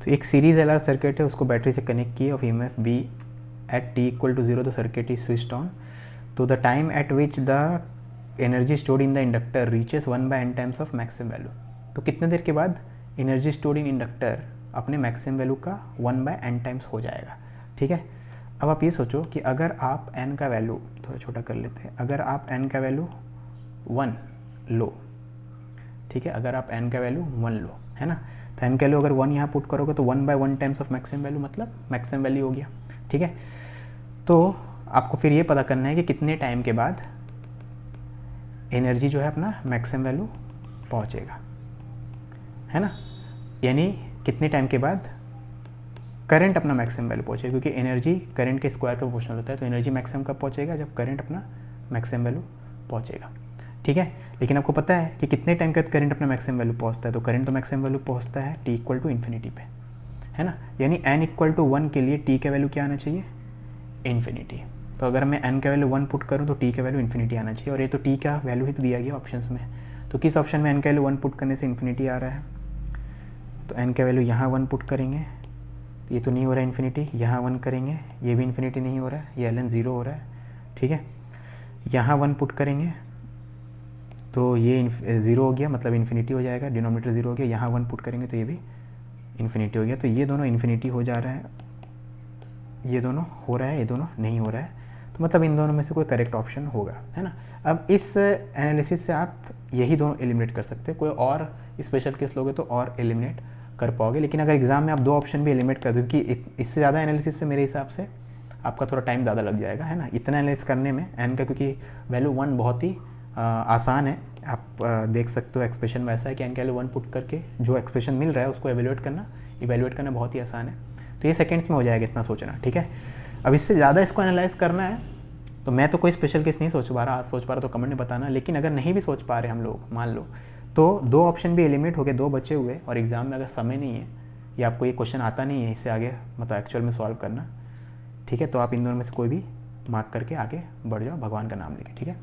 तो एक series L R circuit है, उसको बैटरी से कनेक्ट किए और EMF V at t equal to 0 the circuit is switched on. तो the time at which the energy stored in the inductor reaches 1/n times of maximum value. तो कितने देर के बाद एनर्जी स्टोर्ड इन इंडक्टर अपने maximum value का 1/n times हो जाएगा। ठीक है, अब आप ये सोचो कि अगर आप n का वैल्यू थोड़ा छोटा कर लेते हैं, अगर आप n का वैल्यू 1 लो, ठीक है, अगर आप n का वैल्यू 1 लो, है ना, तो n का वैल्यू अगर 1 यहाँ पुट करोगे तो 1/1 टाइम्स ऑफ मैक्सिमम वैल्यू, मतलब मैक्सिमम वैल्यू हो गया। ठीक है, तो आपको फिर ये पता करना है कि कितने टाइम के बाद एनर्जी जो है अपना मैक्सिमम वैल्यू पहुँचेगा, है ना, यानी कितने टाइम के बाद करंट अपना मैक्सिमम वैल्यू पहुँचेगा, क्योंकि एनर्जी करंट के स्क्वायर का प्रोपोर्शनल होता है। तो एनर्जी मैक्सिमम कब पहुँचेगा, जब करंट अपना मैक्सिमम वैल्यू पहुँचेगा। ठीक है, लेकिन आपको पता है कि कितने टाइम के बाद करंट अपना मैक्सिमम वैल्यू पहुँचता है, तो करंट तो मैक्सिमम वैल्यू पहुँचता है t इक्वल टू इन्फिनिटी पे, है ना, यानी n इक्वल टू 1 के लिए t का वैल्यू क्या आना चाहिए, इन्फिनिटी। तो अगर मैं n का वैल्यू 1 पुट करूँ तो t का वैल्यू इन्फिनिटी आना चाहिए, और ये तो t का वैल्यू ही तो दिया गया ऑप्शंस में। तो किस ऑप्शन में n का वैल्यू 1 पुट करने से इन्फिनिटी आ रहा है, तो n का वैल्यू यहाँ 1 पुट करेंगे, ये तो नहीं हो रहा है इन्फिनिटी, यहाँ 1 करेंगे, ये भी इन्फिनिटी नहीं हो रहा है, ये ln 0 हो रहा है। ठीक है, यहाँ 1 पुट करेंगे तो ये 0 हो गया, मतलब इन्फिनिटी हो जाएगा, डिनोमिनेटर 0 हो गया, यहाँ 1 पुट करेंगे तो ये भी इन्फिनिटी हो गया। तो ये दोनों इन्फिनिटी हो जा रहा है, ये दोनों हो रहा है, ये दोनों नहीं हो रहा है, तो मतलब इन दोनों में से कोई करेक्ट ऑप्शन होगा, है ना। अब इस एनालिसिस से आप यही दोनों एलिमिनेट कर सकते हैं, कोई और स्पेशल केस लोगे तो और एलिमिनेट कर पाओगे, लेकिन अगर एग्जाम में आप 2 ऑप्शन भी एलिमिनेट कर दो, क्योंकि इससे ज़्यादा एनालिसिस पे मेरे हिसाब से आपका थोड़ा टाइम ज़्यादा लग जाएगा, है ना, इतना एनालिसिस करने में n का, क्योंकि वैल्यू 1 बहुत ही आसान है। आप देख सकते हो एक्सप्रेशन वैसा है कि n का वैल्यू 1 पुट करके जो एक्सप्रेशन मिल रहा है उसको इवेल्युएट करना बहुत ही आसान है। तो ये सेकेंड्स में हो जाएगा इतना सोचना। ठीक है, अब इससे ज़्यादा इसको एनालाइज करना है तो मैं तो कोई स्पेशल केस नहीं सोच पा रहा, आप सोच पा रहे तो कमेंट में बताना, लेकिन अगर नहीं भी सोच पा रहे हम लोग, मान लो, तो 2 ऑप्शन भी एलिमिनेट हो गए, 2 बचे हुए, और एग्जाम में अगर समय नहीं है या आपको ये क्वेश्चन आता नहीं है इससे आगे मतलब एक्चुअल में सॉल्व करना, ठीक है, तो आप इन दोनों में से कोई भी मार्क करके आगे बढ़ जाओ, भगवान का नाम लेके। ठीक है।